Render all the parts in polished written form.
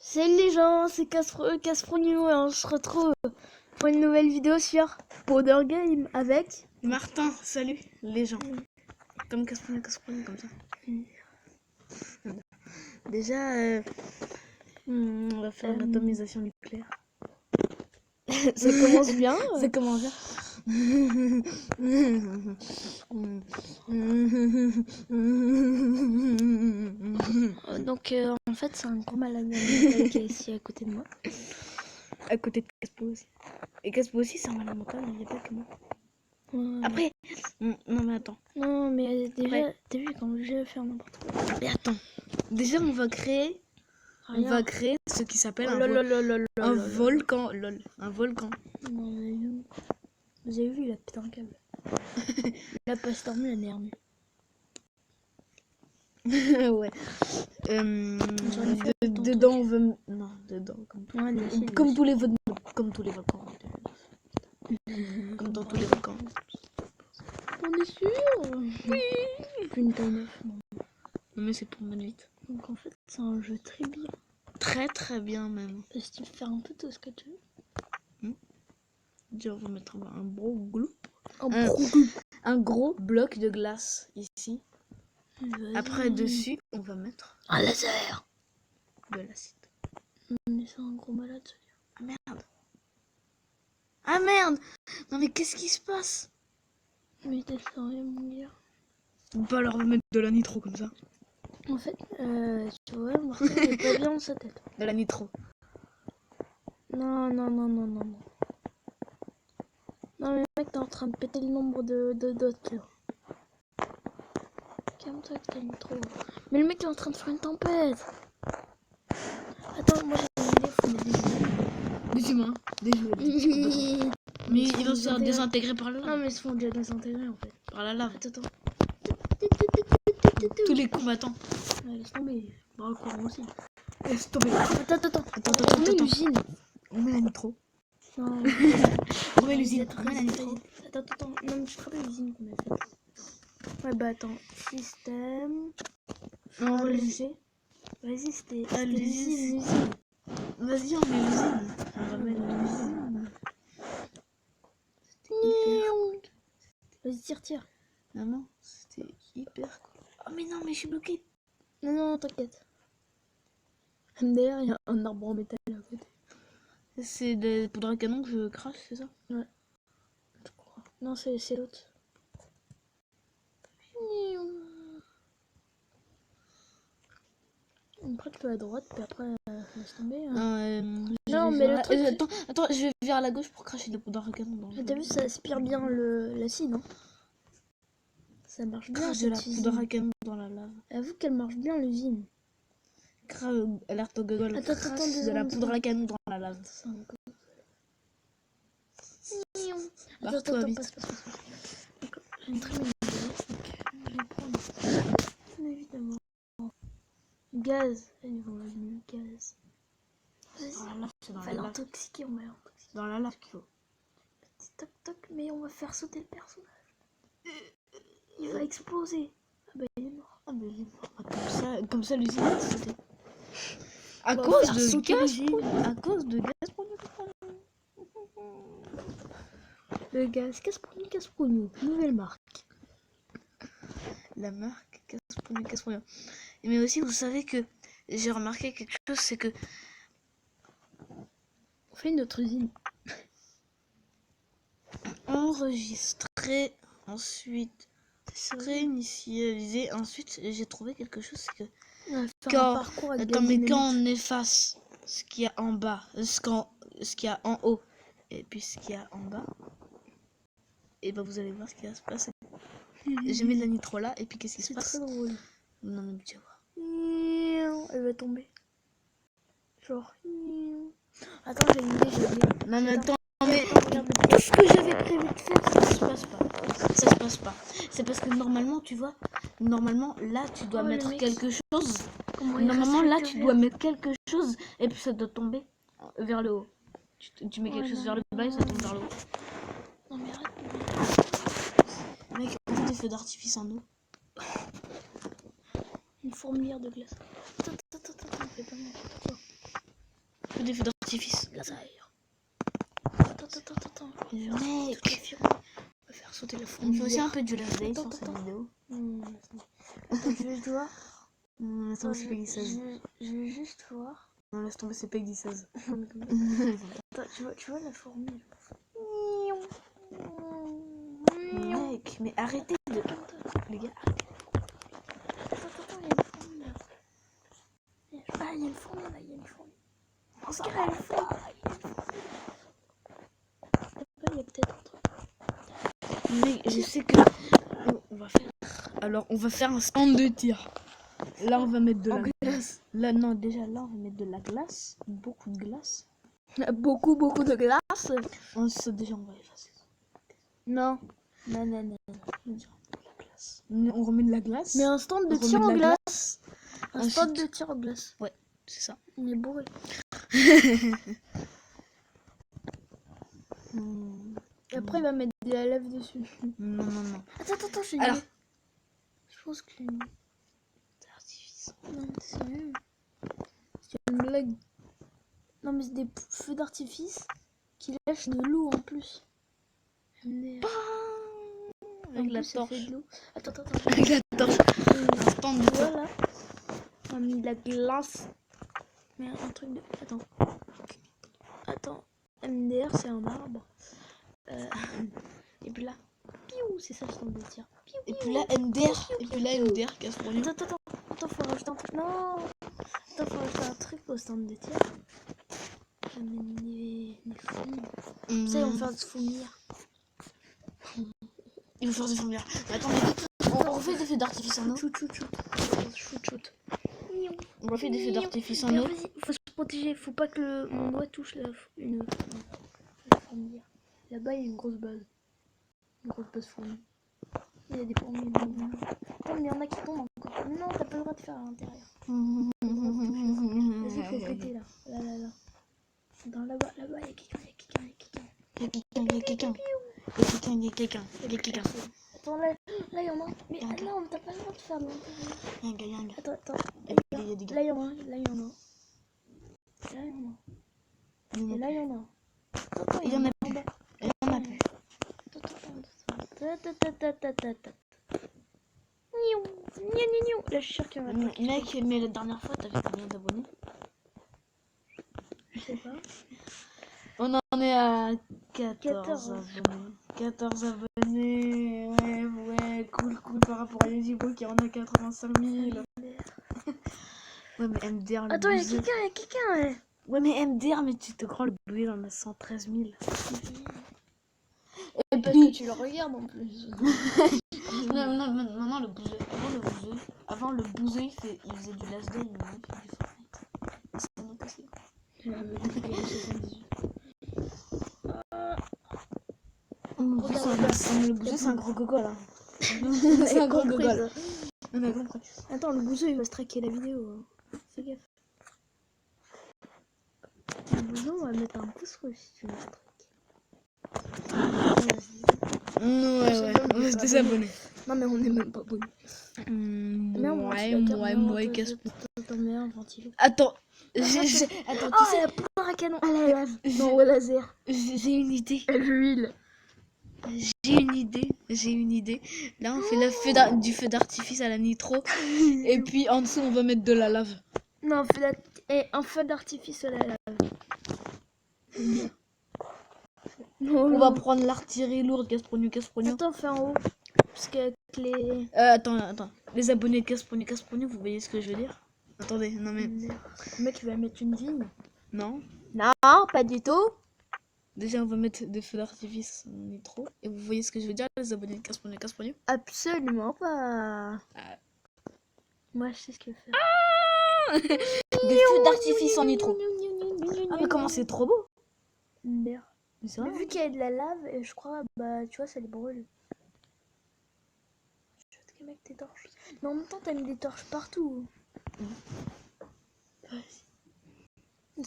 Salut les gens, c'est Casfronio et on se retrouve pour une nouvelle vidéo sur Powder Game avec Martin. Salut les gens. Comme Casfronio, comme ça. Déjà, on va faire l'atomisation nucléaire. Ça commence bien. Ça commence bien. Donc en fait c'est un gros malade mental qui est ici à côté de moi. À côté de Caspo aussi. Et Caspo aussi c'est un malade mental, il n'y a pas que moi. Après, non mais attends. Non mais déjà, t'as vu quand je vais faire n'importe quoi. Mais attends. Déjà on va créer ce qui s'appelle un volcan. Lol, un volcan. Non, mais vous avez vu, il a pété un câble. Il a pas stormé la merde. Ouais. Dedans on veut... Non, dedans comme tous les volcans. Comme tous les volcans. Comme dans tous les volcans. On est sûr? Oui. Une taille 9. Non mais c'est pour mettre vite. Donc en fait c'est un jeu très bien. Très très bien même. Parce que tu peux faire un peu tout ce que tu veux. Déjà on va mettre un gros gloup. Un gros bloc de glace ici. Après dessus on va mettre un laser. De l'acide. Mais c'est un gros malade celui-là. Ah merde. Ah merde. Non mais qu'est-ce qui se passe? Mais t'es sérieux mon gars? On peut alors mettre de la nitro comme ça. En fait, tu vois, Martin il est pas bien dans sa tête. De la nitro. Non. Non mais mec, t'es en train de péter le nombre de dots là. Calme-toi que t'as mis trop. Mais le mec est en train de faire une tempête. Attends, moi j'ai une idée, faut mettre Des humains. Des jouets. Mais ils vont se faire désintégrer par la lave. Non mais ils se font déjà désintégrer en fait. Par la lave. Attends. Tous les combattants. Ouais, laisse tomber. Bah le courant aussi. Laisse tomber. Attends. On met l'usine. On met la nitro. Non. On met l'usine. On met la nitro. Attends. Non mais je te rappelle l'usine qu'on a fait. Ouais bah attends. Système. Non, LG. Vas-y, c'était l'usine. Vas-y, on met l'usine. On va mettre l'usine. C'était hyper cool. Vas-y, tire. Non, c'était hyper cool. Oh mais non, mais je suis bloqué. Non, t'inquiète. D'ailleurs, il y a un arbre en métal à côté. C'est des poudres à canon que je crache, c'est ça? Ouais. Je crois. Non, c'est l'autre. Après, tu peux à droite, puis après, laisse tomber. Non, mais le truc... Attends, je vais vers la gauche pour cracher des poudres à canon. T'as vu, ça aspire bien l'acide, hein? Ça marche bien, de la poudre à canon dans la lave. Avoue qu'elle marche bien, l'usine. Alerte au Google. Attends, de la poudre à canon dans la lave. Attends, passe. J'ai une très bonne idée. Je vais prendre... Évidemment. Gaz. Allez, on va mettre le gaz. Vas-y. On va l'intoxiquer, Dans la lave qu'il faut. Petit toc, mais on va faire sauter le personnage. Il va exploser. Ah bah il est mort. Comme ça l'usine va sauter. À cause de gaz. Le gaz, Casproniou, nouvelle marque. La marque Casproniou. Mais aussi, vous savez que j'ai remarqué quelque chose, c'est que on fait notre usine. Enregistrer, ensuite réinitialiser. Ensuite, j'ai trouvé quelque chose, c'est que quand on efface ce qu'il y a en bas, ce qu'il y a en haut, et puis ce qu'il y a en bas, et ben vous allez voir ce qui va se passer. J'ai mis de la nitro là, et puis qu'est-ce qui se passe? C'est très drôle. Non mais tu vas voir. Elle va tomber. Genre. Attends, j'ai une idée. Non mais attends, mais tout ce que j'avais prévu de faire, ça se passe pas. C'est parce que normalement, tu vois, là tu dois mettre quelque chose. Normalement là tu dois mettre quelque chose et puis ça doit tomber vers le haut. Tu mets quelque chose vers le bas et ça tombe vers le haut. Non mais arrête. Mec, on fait des feux d'artifice en eau. Une fourmilière de glace. Attends, fais pas n'importe quoi. fait des feux d'artifice. Laser. Attends. Mec, On va faire sauter la on fait fourmilière. aussi un peu du last day sur Attends. cette vidéo. Attends, je vais voir. Laisse tomber, c'est Peggy 16. Je vais juste voir. Non, laisse tomber, c'est Peggy 16. Attends, tu vois la fourmi. Mec, mais arrêtez de... Les gars, Attends, il y a une fourmi là. Ah, il y a une fourmi là, il y a une fourmi. Oscar, il y a une fourmi. Il y a peut-être un truc. mec, je sais que... On va faire... Alors, on va faire un stand de tir. Là, on va mettre de la glace. Là, non, déjà, là, on va mettre de la glace. Beaucoup de glace. Beaucoup de glace. Déjà, on va effacer ça. Non. On remet de la glace. Mais un stand de On tir remet en de la glace. Un stand de tir en glace. Ouais, c'est ça. On est bourré. Et après, il va mettre de la lave dessus. Non. Attends, j'ai Alors. une... Je pense que... Artifice. Non, mais c'est sérieux. C'est une blague. Non, mais c'est des feux d'artifice qui lâchent de l'eau en plus. Avec En la plus, ça torche. fait de l'eau. Attends. Avec la torche. Un stand de tir. Voilà. On a mis de la glace. Mais un truc de... Attends. MDR, c'est un arbre. Et puis là... Piou, c'est ça le stand de tir. Piou, Et puis là, MDR. Et puis là, MDR, casse pour nous. Attends, faut rajouter un truc. Non. Attends, faut rajouter un truc au stand de tir. Les fourmis. Ça, on va faire des fourmilières. Il faut faire des fourmilières. Attends, on refait des feux d'artifice en eau. Shoot. On refait des feux d'artifice en Mais eau. vas-y, faut se protéger. Faut pas que mon doigt touche la fourmilière. Là-bas, il y a une grosse base. Une grosse base fourmi. Il y a des fourmis. Attends, mais il y en a qui tombent encore. Non, t'as pas le droit de faire à l'intérieur. Vas-y, faut péter là. Là. Attends, là-bas, il y a quelqu'un. Il y a quelqu'un. Attends, là, il y en a un. Mais là, on t'a pas le droit de faire de l'intérieur. Il y a un gars. Attends. Il y a des gars. Là, il y en a un. Et là, il y en a un. Attends, Il y en a plus. Il y en a plus. Là, je suis sûre qu'il y en a pas. Mec, mais la dernière fois, t'avais combien d'abonnés? Je sais pas. On en est à 14 14. abonnés. 14 abonnés. Ouais, cool par rapport à Youtube qui en a 85 000. Ouais, mais MDR, le Attends, il y a bouser. quelqu'un, ouais. Ouais, mais MDR, mais tu te crois, le bouser, il en a 113 000. Et Parce que tu le regardes en plus. Non, le bouser. Avant le bouser, il faisait du last day, mais il fait du Fortnite. C'est un autre aussi. Le bouser, c'est un gros gogol, là. C'est un gros gogol. On a compris. Attends, le bouseux il va se traquer la vidéo. Fais gaffe. Le bouseux, on va mettre un pouce rouge si tu veux se traquer. Ouais, on va se désabonner. Non, mais on est même pas abonné. Ouais, casse. Attends, mais un ventilo. Attends, Attends, tu tu sais, sais, la poudre à canon à la lave. Non, au laser. j'ai une idée. L'huile. J'ai une idée. Là, on fait du feu d'artifice à la nitro. Et puis en dessous, on va mettre de la lave. Non, un feu d'artifice à la lave. Non, On va prendre l'artillerie lourde, Gasprogno. Attends, fais en haut. Parce qu'avec les... Attends. Les abonnés de Gasprogno, vous voyez ce que je veux dire? Attendez, non mais... Le mec, il va mettre une vigne. Non. Non, pas du tout. Déjà, on va mettre des feux d'artifice en nitro. Et vous voyez ce que je veux dire, les abonnés de Gasprogno? Absolument pas. Moi, je sais ce qu'il faut faire. Des feux d'artifice en nitro. Ah, mais comment c'est trop beau! Merde. C'est Mais vrai. vu qu'il y a de la lave, et je crois, bah, tu vois, ça les brûle. Je vais te mettre tes torches. Mais en même temps, t'as mis des torches partout. Vas-y. Mais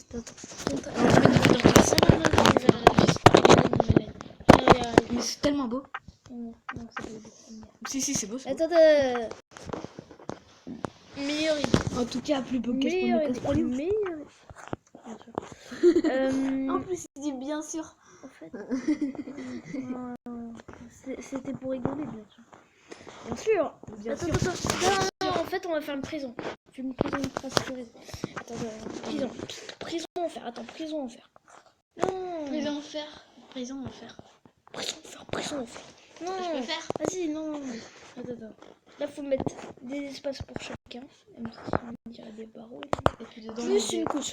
c'est tellement beau. Non, c'est pas beau. Si, c'est beau. Attends, meilleure idée. En tout cas, plus beau Meilleure idée. Gasprogno. Meilleure idée. bien sûr. En plus, il dit bien sûr. En fait, c'était pour rigoler, bien sûr. Bien sûr. Non, en fait, on va faire une prison. Une prison ultra sécurisée. Attends, prison enfer. Attends, prison enfer. Non. Prison enfer. Prison enfer. Prison enfer. Non. Je peux faire. Vas-y, non. Attends. Là, faut mettre des espaces pour chacun. Même si il y a des barreaux. Et puis dedans, Plus une couche.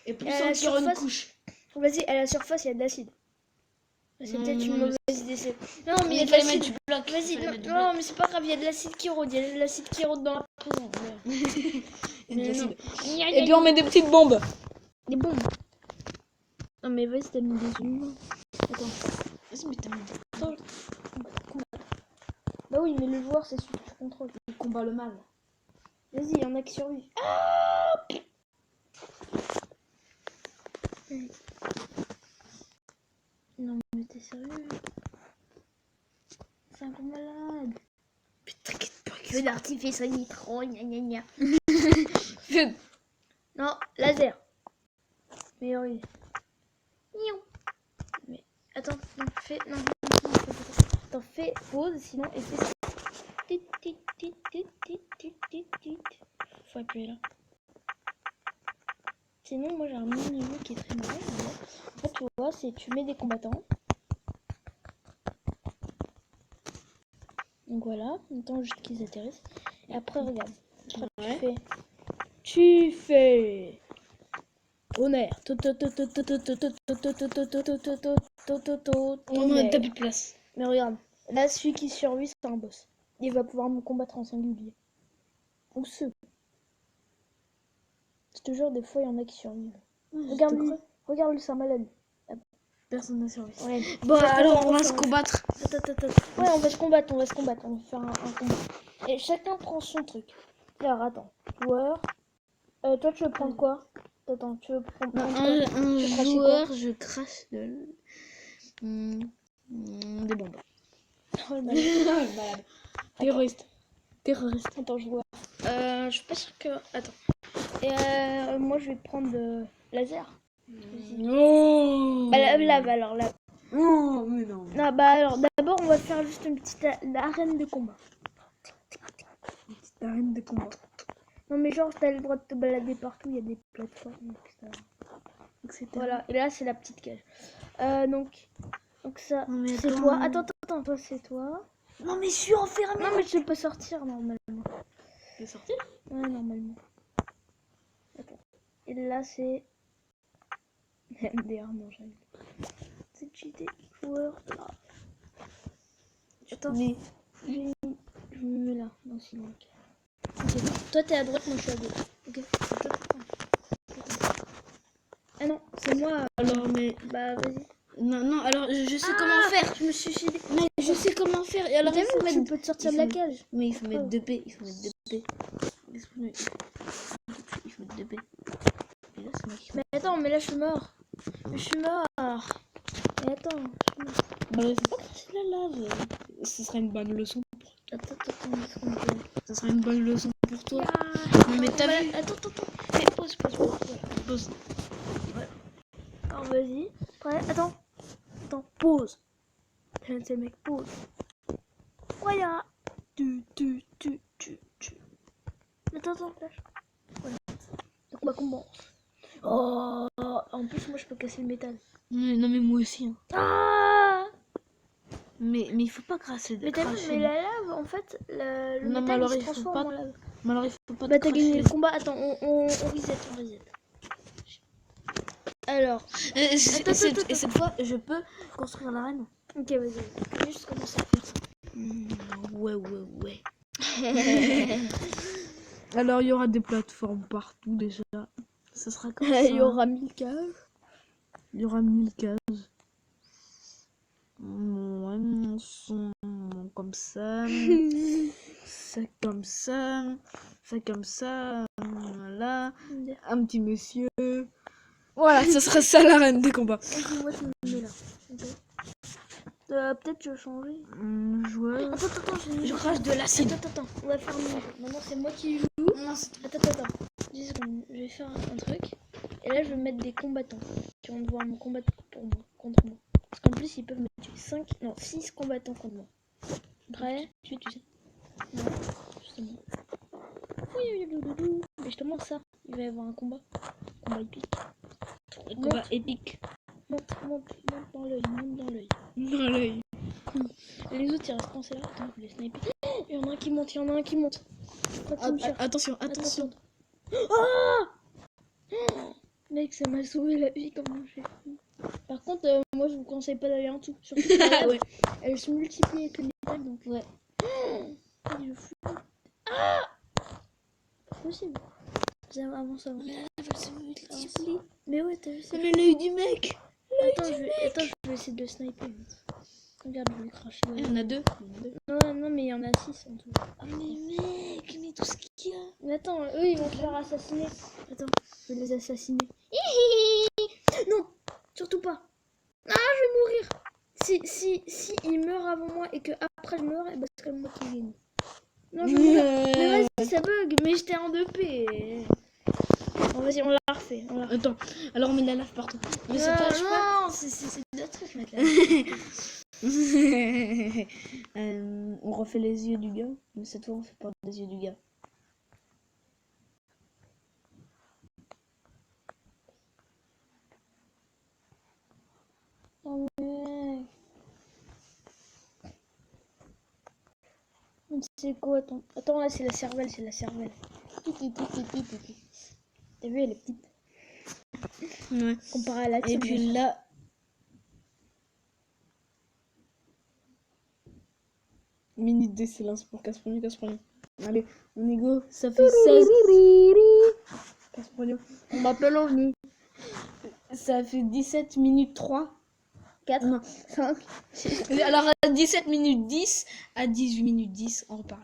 Et plus à la encore une surface. couche. Vas-y, à la surface, il y a de l'acide. C'est Non, peut-être non, une mais mauvaise idée. Non, mais il y a il de fallait l'acide. mettre du bloc. Vas-y, Il fallait mettre du non, bloc. mais c'est pas grave, il y a de l'acide qui rôde. Il y a de l'acide qui rôde dans la prison. Il y a de l'acide. Et Et puis on met des petites bombes. des bombes. Non, mais vas-y, t'as mis des humains. Attends. Vas-y, mais t'as mis des Attends. Bah oui, mais le joueur, c'est celui que tu contrôles. Il combat le mal. Vas-y, il y en a qui survivent. Non, mais t'es sérieux? C'est un gros malade. Putain, t'inquiète pas. Feu d'artifice au nitro, gna gna gna. Feu. Non, laser. Meilleure idée. Mais attends, non, fais. Non, attends, fais pause, sinon et fais ça. Faut appuyer là. Sinon, moi j'ai un mini-jeu qui est très marrant. En fait, tu vois, c'est tu mets des combattants. Donc voilà, on attend juste qu'ils atterrissent. Et après, regarde. Après, tu fais. Tonnerre. On a plus de place. Mais regarde, là, celui qui survit, c'est un boss. Il va pouvoir me combattre en singulier. Ou ceux. Je te jure, des fois, il y en a qui survivent. Regarde lui. Regarde lui, c'est un malade. Personne n'a survécu. Ouais. Bon, alors on va se combattre. Attends. Ouais, on va se combattre. On va faire un combat. Et chacun prend son truc. Alors, attends. Joueur. Toi, tu veux prendre quoi? Attends, tu veux prendre quoi? Un Tu craches joueur, je crache des bombes. Oh, le malade. Terroriste. Attends, joueur. Je suis pas sûre que. Attends. Et moi, je vais prendre laser. Non. Bah, alors là. Non, mais non. Non, bah alors d'abord, on va faire juste une petite arène de combat. Une petite arène de combat. Non, mais genre, t'as le droit de te balader partout, il y a des plateformes, etc. Voilà, et là, c'est la petite cage. Donc ça, c'est toi. Attends, toi, c'est toi. Non, mais je suis enfermée. Non, mais tu peux sortir normalement. Tu peux sortir? Ouais, normalement. Attends. Et là, c'est. MDR, non, j'arrive. C'est cheaté. Joueur. Là. Attends. Mais... Je me mets là, dans ce link. Okay. Toi, t'es à droite, moi, je suis à gauche. Ok. Attends. Ah non, c'est moi. Alors, mais... Bah, vas-y. Non, alors, je sais comment faire. Je me suis suicidée. Mais je sais comment faire. Et alors, T'as vu, tu peux te sortir de la cage. Mais il faut mettre 2 P. Il faut mettre 2 P. Il faut mettre 2 P. Et là, c'est moi qui... Mais attends, mais là, je suis mort. Mais attends, je suis mort. Bah, faut pas cracher la lave. Ce serait une bonne leçon. Attends, Ça sera une bonne leçon pour toi. Mais t'as vu? Attends. Mais pause. Pause. Voilà. Alors, vas-y. Prêt? Attends, pause. C'est le mec, pause. Voilà. Attends, lâche. Voilà. Donc, on commence. Oh, en plus, moi, je peux casser le métal. Non, mais moi aussi. Hein. Ah! Mais il faut pas crasser. Mais t'as vu, mais la lave, en fait, le non, métal, alors, il se transforme en lave. Mais alors, il faut pas Bah, t'as gagné le combat. Attends, on reset. Alors. Et cette fois, je peux construire l'arène. Ok, vas-y. Juste commencer à faire ça. Ouais. Alors, il y aura des plateformes partout déjà. Ça sera comme ça. Il y aura 1000 cases. Il y aura 1000 cases. Ouais, son comme ça. Ça comme ça. Ça comme ça. Voilà. Un petit monsieur. Voilà, ça serait ça l'arène des combats. Moi, je me mets là. Okay. Peut-être je vais changer. Joueur. Attends, je crache de l'acide. Attends, on va faire mieux. Maintenant, c'est moi qui joue. Non, attends. 10 secondes. Je vais faire un truc. Et là, je vais mettre des combattants qui vont devoir me combattre contre moi. Parce qu'en plus, ils peuvent me tuer 6 combattants contre moi. Prêt? Tu sais. Ouais, justement. Oui. Mais justement, ça, il va y avoir un combat. Combat épique. Un combat épique. Monte dans l'œil, Dans l'œil. Les autres, ils restent coincés là. Attends, je vais les sniper. Il y en a un qui monte. Attention. Ah! Mec, ça m'a sauvé la vie, comment j'ai fait. Par contre, moi, je vous conseille pas d'aller en dessous. Surtout que la lave, Ouais. elle se multiplie avec les balles, donc... Ouais. Il est fou. Ah! C'est possible. Avance. Mais elle se multiplie. Mais ouais, t'as vu ça? Mais l'œil du mec. Attends, je vais essayer de le sniper. Regarde, je vais le cracher. Il y en a deux. Non, mais il y en a 6 en tout. Oh mais mec, mais tout ce qu'il y a. Mais attends, eux, ils vont se faire assassiner. Attends, je vais les assassiner. Non, surtout pas. Ah, je vais mourir. Si il meurt avant moi et que après je meurs, bah, c'est comme moi qui gagne. Non, je vais mourir. Mais vas-y, ça bug. Mais j'étais en 2P. Bon, vas-y, on l'a refait. Attends, alors on met de la lave partout. Mais ça tâche pas. Non, c'est deux trucs mettre là. On refait les yeux du gars, mais cette fois on fait pas des yeux du gars. Oh mec. C'est quoi? Attends, là c'est la cervelle. T'as vu, elle est petite. Ouais. Comparé à la tienne. Et puis là. Minute de silence pour Caspronium. Allez, on est go, ça fait 16. Caspronium. On m'appelle OVNI. Ça fait 17 minutes 3. 4, Non. 5. Alors à 17 minutes 10, à 18 minutes 10, on reparle.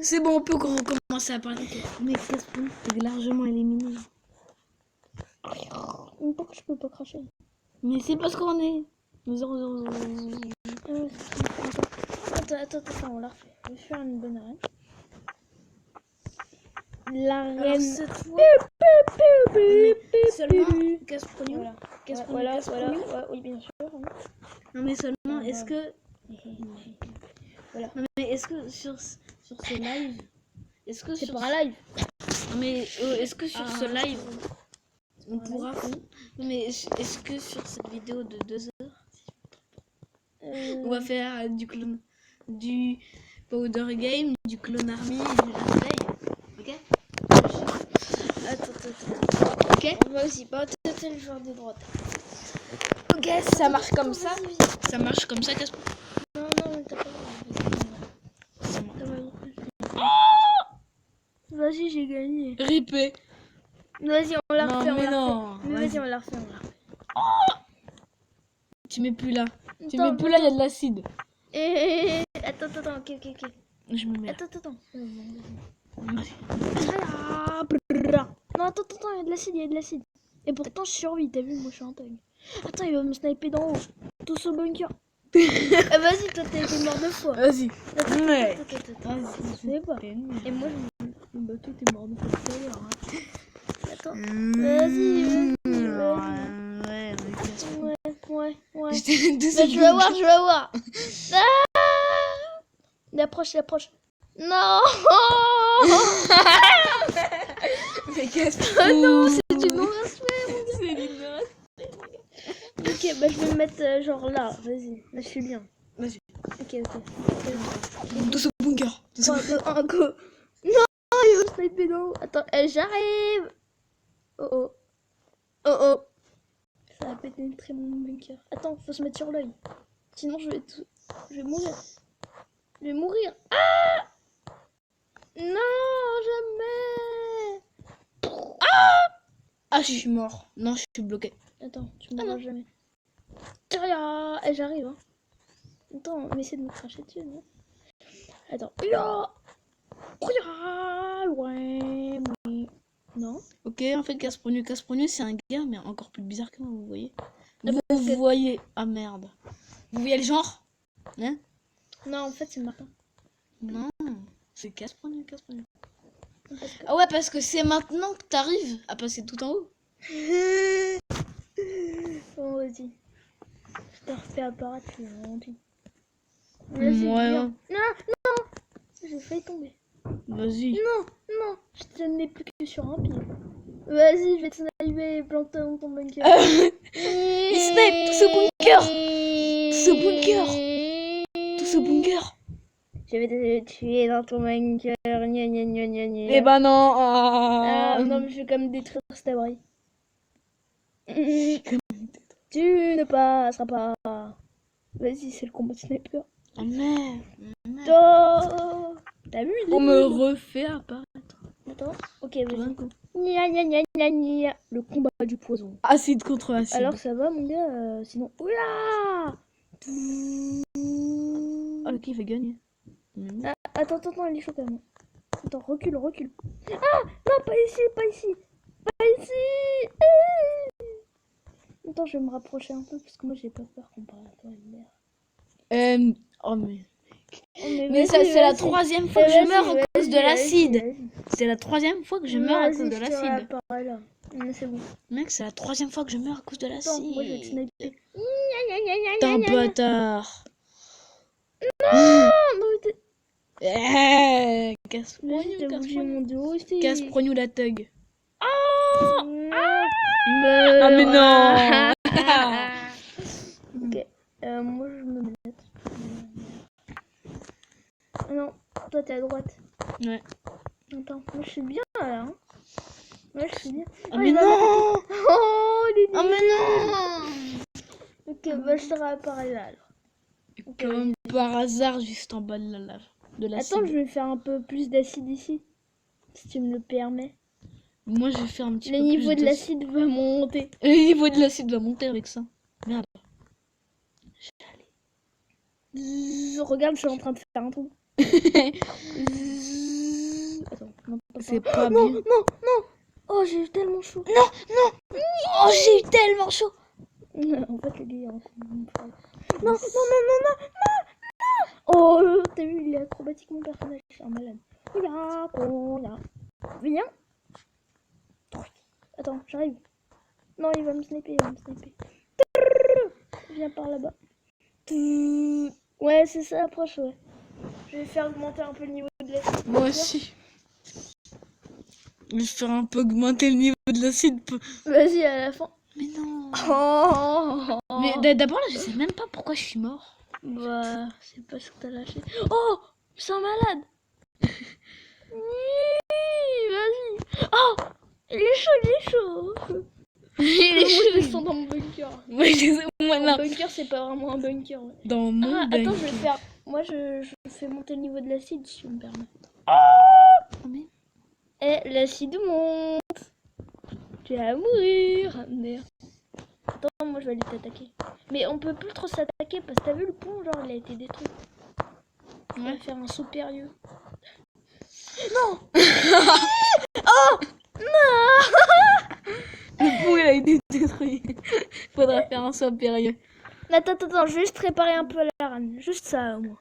C'est bon, on peut recommencer à parler. Mais Casper, t'es largement éliminé. Pourquoi je peux pas cracher? Mais c'est parce qu'on est 0. Attends, on l'a refait. Je vais faire une bonne arène. L'arène. Alors, cette fois, seulement Caspronium. Voilà. Oui, bien sûr. Non, mais seulement, est-ce que... Voilà. Non, mais est-ce que sur ce live... Est-ce que C'est sur... pour un live. Non, mais est-ce que sur ce live, on pourra... Non, mais est-ce que sur cette vidéo de 2 heures, on va faire du Powder Game, du Clone Army et du Last Play. Ok? Attends. Ok? On va aussi pas le joueur de droite. Ok, ça marche comme ça. Ça marche comme ça, Casper. Non, mais t'as pas le droit. Vas-y, j'ai gagné. Ripé. Vas-y, on la refait. Vas-y, on la refait. Tu mets plus là. Attends, Il y a de l'acide. Attends, ok. Je me mets. Attends. Vas-y. Non, attends, il y a de l'acide. Et pourtant, je survis, t'as vu, moi je suis un thug. Attends, il va me sniper d'en haut. Tous au bunker. Vas-y, toi, t'as été mort 2 fois. Vas-y. Ouais. Attends, je sais pas. Et moi, bah, toi, t'es mort 2 fois tout à l'heure. Attends. Vas-y. Ouais. Je vais voir. Il approche. Non. Mais Ah non, c'est du non-respect. C'est l'ignorance. Ok, bah je vais me mettre genre là, vas-y. Là, je suis bien. Vas-y. Ok. Dans ce bunker. 3, 2, 1, go. Non, il va sniper dans l'eau. Attends, j'arrive. Oh. Ça va pénétrer mon bunker. Attends, faut se mettre sur l'œil. Sinon, je vais mourir. Ah non, jamais. Ah, je suis mort. Non, je suis bloqué. Attends, tu mourras jamais. J'arrive, hein. Attends, mais essaie de me cracher dessus, non? Attends. Ouais. Non. Ok, en fait, Caspronu, c'est un gars, mais encore plus bizarre que moi, vous voyez. Ah, Vous voyez. Ah merde. Vous voyez le genre? Hein? Non, en fait, c'est Martin. Non, c'est Caspronu. Ah ouais, parce que c'est maintenant que t'arrives à passer tout en haut. Bon, vas-y. Je te refais apparaître, je suis gentil. Ouais. Non. J'ai failli tomber. Vas-y. Non. Je tenais plus que sur un pied. Vas-y, je vais te sniper et planter dans ton bunker. Il snipe tout ce bunker. Je vais te tuer dans ton bunker. Eh ben non. Ah, non, mais je vais quand même détruire cet abri. Tu ne passeras pas. Vas-y, c'est le combat de sniper. Ah merde. Oh, t'as vu? On me refait apparaître. Attends, ok, vas-y. Gna. Le combat du poison. Acide contre acide. Alors ça va, mon gars, sinon... Oula. Ah, qui va gagner? Ah, attends, il est chaud quand même. Attends, recule. Ah, non, pas ici. Attends, je vais me rapprocher un peu parce que moi j'ai pas peur comparé à toi, une merde. Oh mais... Oh, Mais ça, c'est la troisième fois que je meurs à cause de l'acide. C'est la troisième fois que je meurs à cause de l'acide. C'est bon. Mec, c'est la troisième fois que je meurs à cause de Attends, moi je vais te l'acide. sniper. T'es un bâtard. Non, Casse-prognou la thug. Ah, mais non. Ok, moi je me mets. Non, toi t'es à droite. Ouais. Attends, moi je suis bien là. Hein. Moi je suis bien. Ah mais non. Oh, Ah mais non. Ok, bah je serai pareil là alors. Comme par hasard, juste en bas de la lave. De l'acide. Attends, je vais faire un peu plus d'acide ici. Si tu me le permets. Moi je vais faire un petit Le peu niveau plus de l'acide va monter. Le niveau de l'acide va monter avec ça. Merde. Regarde, je suis en train de faire un trou. Attends, non, c'est pas non, bien. non. Oh, j'ai eu tellement chaud. Non. Oh, j'ai eu tellement chaud. En fait, le gars est en non. Oh, t'as vu, il est acrobatique, mon personnage. Je suis un malade. Viens. Attends, j'arrive. Non, il va me sniper, Viens par là-bas. Ouais, c'est ça, approche, ouais. Je vais faire augmenter un peu le niveau de l'acide. Moi aussi. Je vais faire un peu augmenter le niveau de l'acide. Vas-y, à la fin. Mais non. Oh. Mais d'abord là, je sais même pas pourquoi je suis mort. Bah, c'est parce que t'as lâché. Oh, c'est un malade. Vas-y. Oh, il est chaud. Il est chaud. Je descends dans mon bunker. Moi non. Mon bunker, c'est pas vraiment un bunker. Ouais. Dans mon bunker. Attends, je vais faire. Moi, je fais monter le niveau de l'acide si tu me permets. Oh, mais... Et l'acide monte. Tu vas mourir. Merde. Attends, moi je vais aller t'attaquer. Mais on peut plus trop s'attaquer parce que t'as vu le pont, genre il a été détruit. On va faire un saut périlleux. Non. Oh non. Le pont il a été détruit. Faudra faire un saut périlleux. Attends, je vais juste préparer un peu la rame. Juste ça au moins.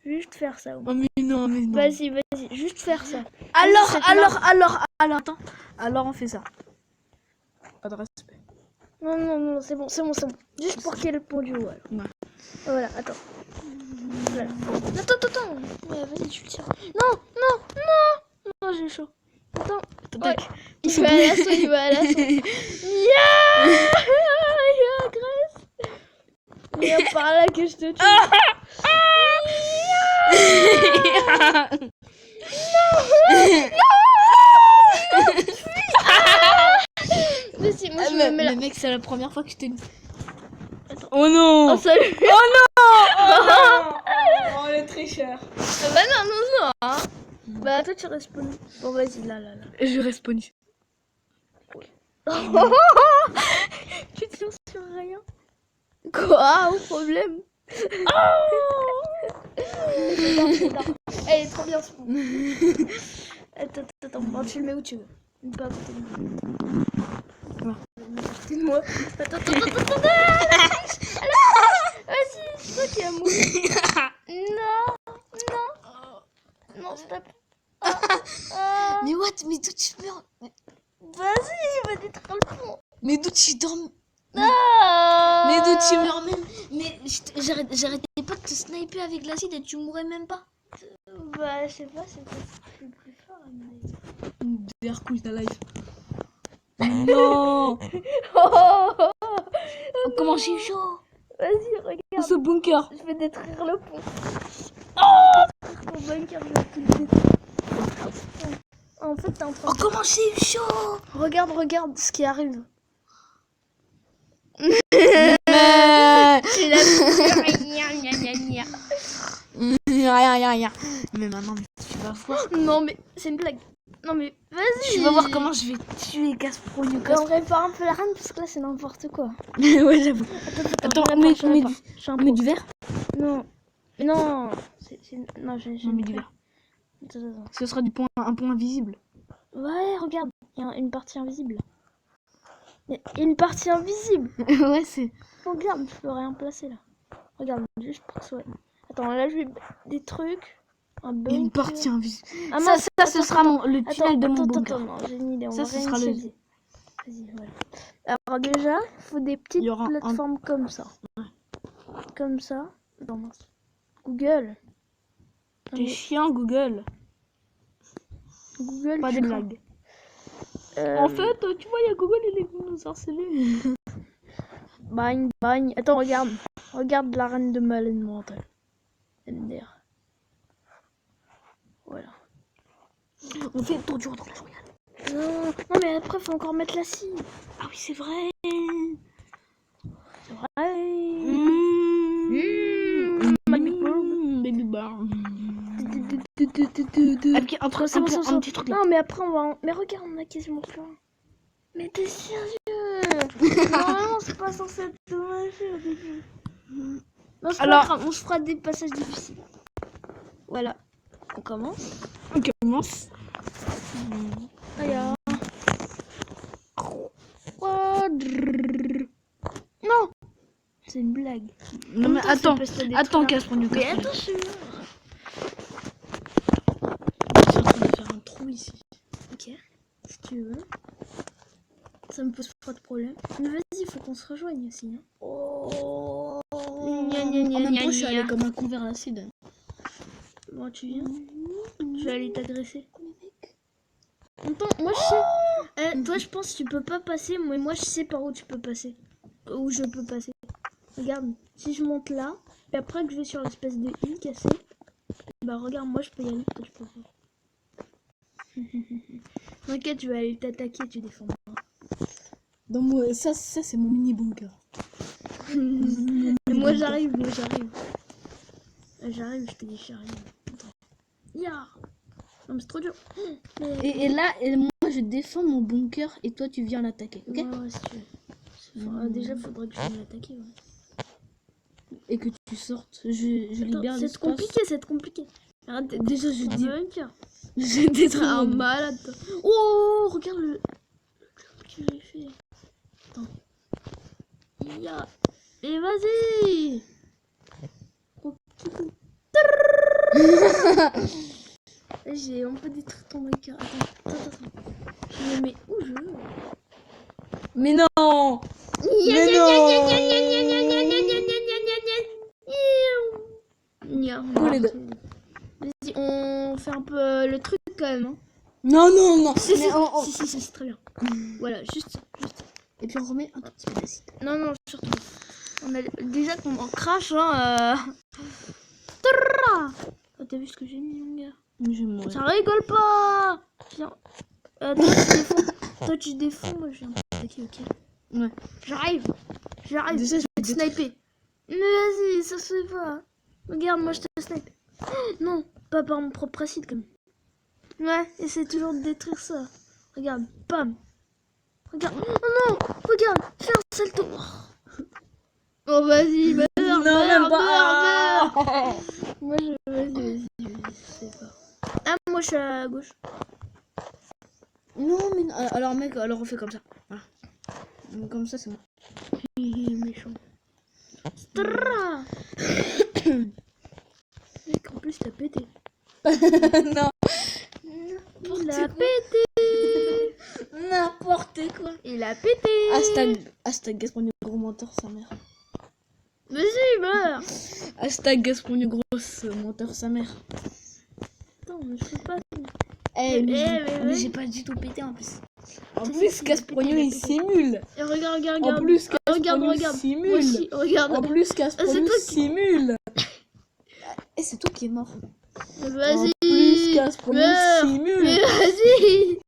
Juste faire ça au moins. Oh mais non. Vas-y, juste faire ça. Alors, attends. Alors on fait ça. Pas de respect. Non, c'est bon. Juste pour qu'il y ait le pont du haut. Alors. Ouais. Voilà, attends. Voilà. Attends. Ouais, vas-y, tu le tires. Non, j'ai chaud. Attends. Tac. Ouais. Il va à l'assaut, il va à l'assaut. Ya Grèce. Viens par là que je te tue. Mais si, moi je me mets là. Mais mec, c'est la première fois que je te... Attends. Oh non. Oh salut. Oh le tricheur. Bah non. Hein. Bah toi tu respawns. Bon vas-y, là. Je respawn ici. Tu tires sur rien. Quoi au problème? Elle est trop bien ce coup. Attends, bon, tu le mets où tu veux. Pas à côté de moi. Ouais. Moi. Attends. Vas-y, c'est toi qui as mouru. Non, stop. Mais what? Mais d'où tu meurs? Vas-y, il va détruire le pont. Mais d'où tu dors? Ah. Mais d'où tu meurs même? Mais j'arrêtais pas de te sniper avec l'acide et tu mourais même pas. Bah, je sais pas, c'est parce que je suis plus fort. Mais... D'ailleurs, cool ta life. Non. Oh, Comment j'ai eu chaud? vas-y, regarde. Ce bunker. Je vais détruire le pont. Mon bunker, je vais tout le détruire. En fait, t'es en train Oh, comment j'ai eu chaud? Regarde ce qui arrive. Mais... Tu l'as Rien. Mais maintenant, tu vas voir. Non, mais c'est une blague. Non, mais vas-y. Tu vas voir comment je vais tuer Gaspro On répare un peu la reine parce que là, c'est n'importe quoi. Ouais, j'avoue. Attends, mets du verre. Non. Non, non, j'ai Mets du verre. Attends. Ce sera un point invisible. Ouais, regarde, il y a une partie invisible. Il y a une partie invisible. Ouais, c'est... Regarde, je peux rien placer là. Regarde, juste pour que ce soit... Attends, là, je vais des trucs. Un bunker. Une partie invisible. Ah, Ça, ce sera le tunnel de mon bunker. Non, j'ai une idée. On Ça, va ce sera le... réinitialiser. Vas-y, voilà. Alors déjà, il faut des petites plateformes comme ça. Ouais. Comme ça. Non, mince. Google. T'es chiant, Google. Google, Pas de blague. En fait, tu vois, il y a Google, il est venu nous harceler. Bang. Attends, regarde. Regarde la reine de Malène mentale. MDR. Voilà. On fait le tour du retour de la journée. Non, mais après, faut encore mettre la scie. Ah oui, c'est vrai. C'est vrai. Baby bar. Entre ça, un petit truc là. Non, mais après, on va... Mais regarde, on a quasiment plein. Mais t'es sérieux? Normalement, c'est pas censé être dommagé au début. Non, c'est pas grave, on se fera des passages difficiles. Voilà. On commence. Alors. Non. C'est une blague. Non mais attends, Casper, mais attention. Je suis en train de faire un trou ici. Ok, si tu veux. Ça me pose pas de problème. Mais vas-y, il faut qu'on se rejoigne aussi. Hein. Oh. En même temps, je suis allée comme un con vers l'acide. Bon, tu viens. Je vais aller t'agresser. Attends, moi je sais. Toi, je pense que tu peux pas passer, mais moi je sais par où tu peux passer. Où je peux passer. Regarde, si je monte là, et après que je vais sur l'espèce de île cassée, bah regarde, moi je peux y aller, toi tu peux pas. T'inquiète, je vais aller t'attaquer, tu défendras. Donc moi, ça c'est mon mini bunker. Moi j'arrive. J'arrive, je te dis j'arrive. Ya. Non mais c'est trop dur. Et là, moi je défends mon bunker et toi tu viens l'attaquer, ok? Ouais, si tu veux. Déjà, faudrait que je vienne l'attaquer. Ouais. Et que tu sortes. Je libère l'espace. C'est compliqué. Arrête, Déjà, je dis. J'ai des un malade. Oh, regarde le que j'ai fait. Attends. Ya. Et vas-y. Oh, j'ai un peu détruit ton bunker. Attends. Je me mets où je veux. Mais non. Vas-y, on fait un peu le truc quand même. Hein. Non. non. Si, Mais si, c'est très bien. Voilà, juste. Et puis on remet un tout petit peu d'acide. Non, surtout. On a déjà qu'on en crache, hein. Oh, t'as vu ce que j'ai mis, mon gars? Je vais mourir. Ça rigole pas. Viens. Toi, tu défonds, moi, je viens d'attaquer, ok? Ouais. J'arrive. Déjà, Je vais te sniper. Mais vas-y, ça se fait pas. Regarde, moi, je te snipe. Oh, non, pas par mon propre acide, quand même. Ouais, essaie toujours de détruire ça. Regarde, bam. Regarde. Oh non, regarde, fais un salto. Oh, vas-y, meurs. Non, même pas. Moi, vas-y, c'est pas. Ah, moi, je suis à gauche. Non, mais non. Alors, mec, alors on fait comme ça. Voilà. Comme ça, c'est bon. Méchant. Stra. Mec, en plus, t'as pété. Non. Il a pété. N'importe quoi. Il a pété. Hashtag Gaspron, gros menteur, sa mère. Vas-y, meurs. Hashtag Gaspron, grosse menteur, sa mère. Attends, je peux pas. Mais j'ai pas du tout pété en plus. En plus, Gasprogno il simule. Et regarde. En plus, Gasprogno Regarde. simule. Moi aussi, regarde. En plus, Gasprogno toi simule. Et c'est toi qui es mort. Vas-y. En plus, Gasprogno simule. Mais vas-y.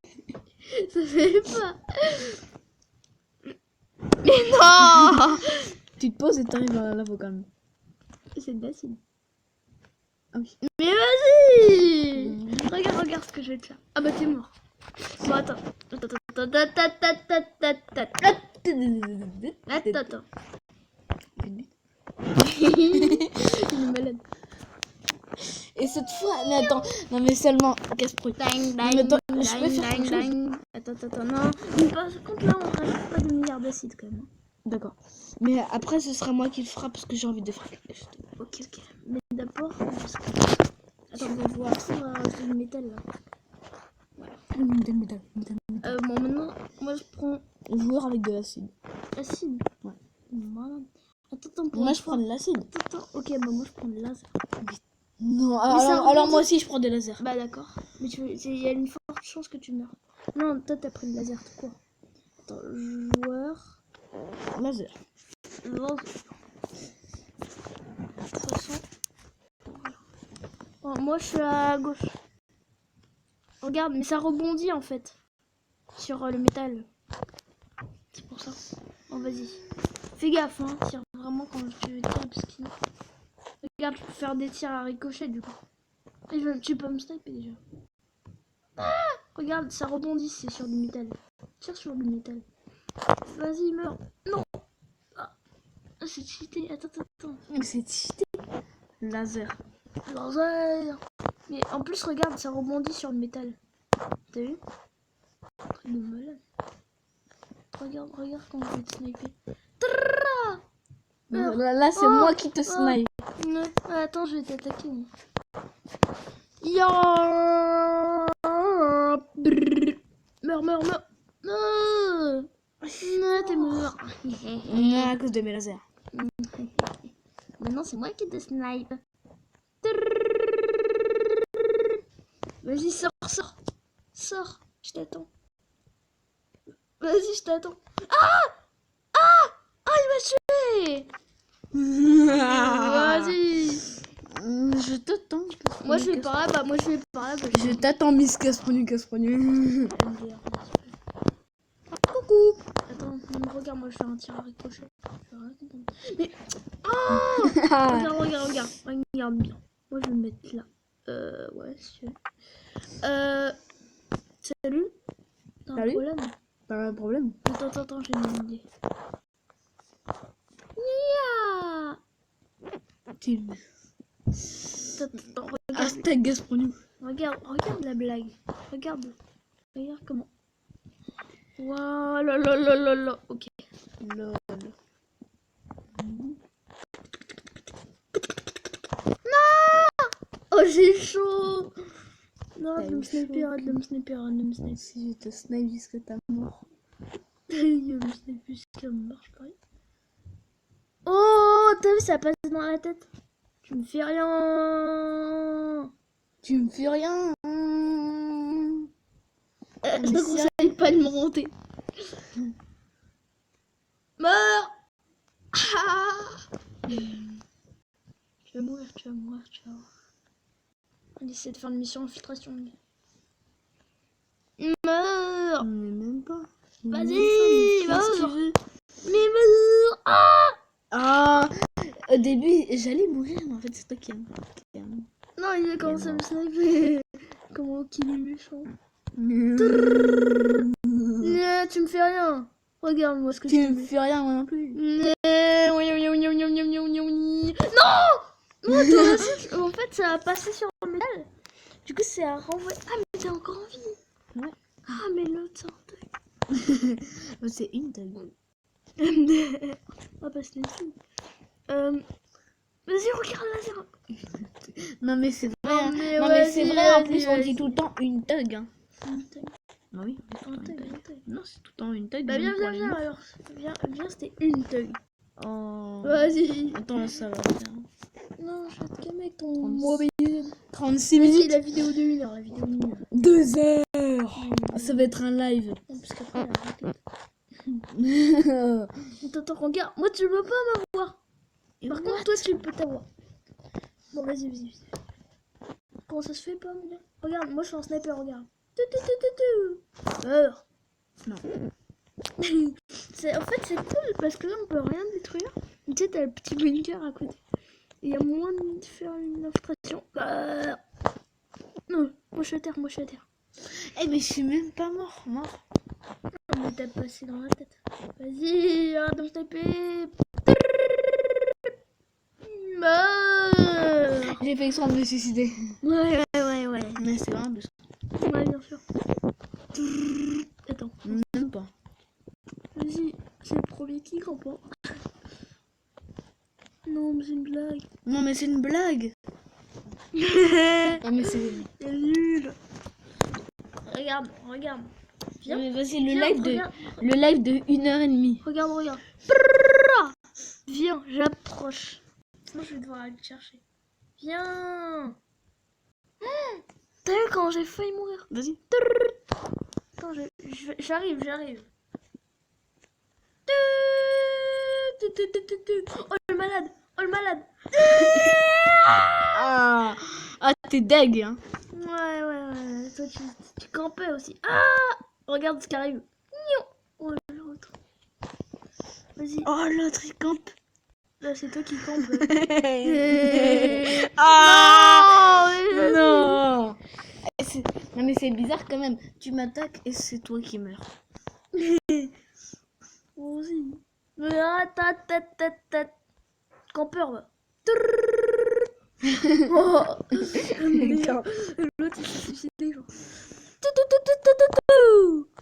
Ça fait pas. Mais non. Tu te poses et t'arrives à la quand même. C'est de l'acide. Ah oui. Mais vas-y. Regarde ce que je vais te faire. Ah bah t'es mort. Bon attends. Attends. Il est malade. Et cette fois, mais attends, non mais seulement Gasprogno. Je peux faire quelque chose. Attends, non. Mais par contre là on rajoute pas de milliards d'acides quand même. D'accord. Mais après ce sera moi qui le fera parce que j'ai envie de faire quelque chose. Ok. Mais d'abord, attends, on va voir du métal là. Métal. Bon maintenant, moi je prends Joueur avec de l'acide. l'acide. Ouais. Voilà. Attends, Moi je prends de l'acide. Attends, ok, bah moi je prends le laser. Non, ça alors moi aussi je prends des lasers. Bah d'accord. Mais il y a une forte chance que tu meurs. Non, toi t'as pris le laser tout court. Attends, joueur. Laser. De toute façon. Bon, moi je suis à gauche. Regarde, mais ça rebondit en fait. Sur le métal. C'est pour ça. Bon, vas-y. Fais gaffe, hein. Tire vraiment quand tu tires parce que sinon... Regarde, je peux faire des tirs à ricochet du coup. Et tu peux me sniper déjà. Ah, regarde, ça rebondit, c'est sur du métal. Tire sur du métal. Vas-y, meurs. Non. Ah, c'est cheaté. Attends. C'est cheaté. Laser. Laser. Mais en plus, regarde, ça rebondit sur le métal. T'as vu? Truc de malade. Regarde comment je vais te sniper. Là c'est moi qui te snipe. Attends, je vais t'attaquer. Meurs. Non, t'es mort. À cause de mes lasers. Maintenant, c'est moi qui te snipe. Vas-y, sors. Je t'attends. Vas-y, je t'attends. Ah, il m'a tué. Vas-y. Je t'attends. Moi je vais par là, Je t'attends, Miss Gasprogno. Coucou. Attends, regarde, moi je fais un tir à ricochet. Mais regarde bien. Moi je vais me mettre là. Ouais, si tu veux. Salut. T'as un problème? Pas un problème. Attends, j'ai une idée. Attends, regarde. Hashtag Gasprogno. Regarde la blague. Regarde comment. Waouh, là. Ok. Lol. Oh, j'ai chaud. Non, Arrête de me sniper. Si je te snipe jusqu'à ta mort. Il me snipe jusqu'à mort, je parie. Oh, t'as vu, ça passe dans la tête. Tu me fais rien. Je te conseille pas de me monter. Meurs. Tu vas mourir, tu vas mourir, tu vas mourir. On essaie de faire une mission infiltration. Meurs. Mais même pas. Vas-y, Qu'est-ce meurs. que tu veux? Mais meurs. Ah, au début, j'allais mourir, mais en fait, c'est toi qui aimes. Non, il a commencé à me sniper. Comment qu'il est méchant. Non, tu me fais rien. Regarde-moi ce que Tu je te me fais rien, moi non plus. Non, non, toi aussi. En fait, ça a passé sur le métal. Du coup, c'est à renvoyer. Ah, mais t'es encore en vie. Ouais. Ah, mais l'autre, c'est un truc. C'est une taille. Ah, bah, c'était une fille. Vas-y, regarde là, c'est Non, mais c'est vrai. Non, hein. mais Non, mais vas-y, c'est vrai, en vas-y, plus, on vas-y. dit tout le temps une tug. Hein. une taille. Ah oui, Un taille, un taille. non, c'est tout le temps une tug. Bah, même viens, pour viens, les viens meufs. alors. Viens, c'était une taille. Oh. Vas-y. Attends, là, ça va faire Non, je vais te calmer avec ton 36. mauvais. 36 Vas-y, minutes. la vidéo de 1 heure, la vidéo de 1 heure. 2 heures. Ça va être un live. Non, parce qu'après, elle a arrêté. Attends, regarde. Moi, tu peux pas m'avoir. Par contre, toi, tu peux t'avoir. Bon, vas-y. Comment ça se fait pas, moi? Regarde, moi, je suis un sniper, regarde. Heure. Non. En fait, c'est cool parce que là, on peut rien détruire. Tu sais, t'as le petit bunker à côté. Il y a moins de faire une infiltration. Non, moi, je suis à terre. Eh, mais je suis même pas mort. On m'a tapé passé dans la tête. Vas-y, arrête de me taper. Meurs. J'ai fait exprès de me suicider. Ouais. Mais c'est vraiment plus. Ouais, bien sûr. Attends, Même pas. vas-y, c'est le premier qui grimpe. Non, mais c'est une blague. Non, mais c'est une blague. C'est Non, mais c'est. nul. Regarde. Viens. Mais vas-y, Viens, le live de 1h30. Regarde. Viens, j'approche. Sinon, je vais devoir aller te chercher. Viens. T'as vu quand j'ai failli mourir? Vas-y. Attends, j'arrive. Oh, le malade. Ah, t'es deg, hein. Ouais. Toi, tu campais aussi. Ah, regarde ce qui arrive. Oh, l'autre. Vas-y. Oh, l'autre, il campe. Là, c'est toi qui campes. Ah non. Non, mais c'est bizarre quand même. Tu m'attaques et c'est toi qui meurs. Moi aussi. Campeur, va. Oh. L'autre, il s'est suicidé, genre.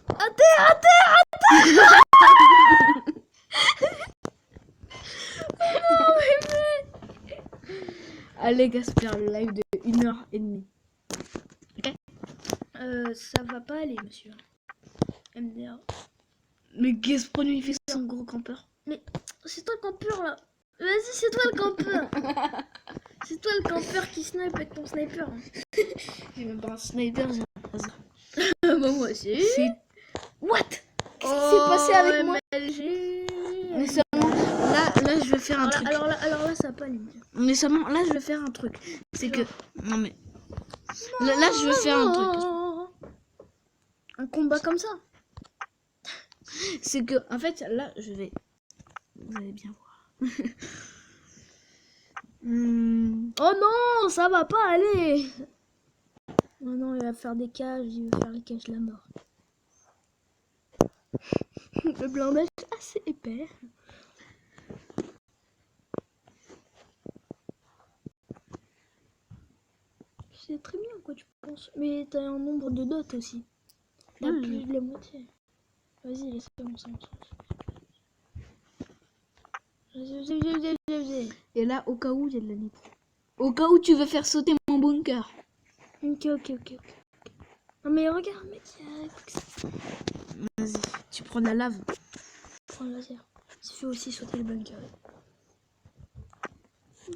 À terre. Allez, Gasper, le live de 1h30. Ça va pas aller, monsieur. MDR. Mais Gasper, il fait son gros campeur. C'est toi le campeur, là. Vas-y, c'est toi le campeur. C'est toi le campeur qui snipe avec ton sniper. J'ai même pas un sniper, j'ai un laser. Bah, moi aussi. What? Qu'est-ce qui s'est passé avec moi? MLG. Mais seulement, là, je vais faire un truc. Alors là, ça a pas limité. Mais seulement, là, je vais faire un truc. C'est que... Non, mais... Là, je vais faire un truc. Un combat comme ça. C'est que, en fait, là, je vais... Vous allez bien voir. Oh non, ça va pas aller. Non, il va faire des cages, il va faire les cages de la mort. Le blindage assez épais. C'est très bien quoi tu penses. Mais t'as un nombre de dots aussi. T'as plus de la moitié. Vas-y, laisse-moi ça. Vas-y. Et là, au cas où, il y a de la nitro. Au cas où tu veux faire sauter mon bunker. Ok. Non mais regarde, mec. Vas-y, tu prends de la lave. Prends le laser. Ça fait aussi sauter le bunker.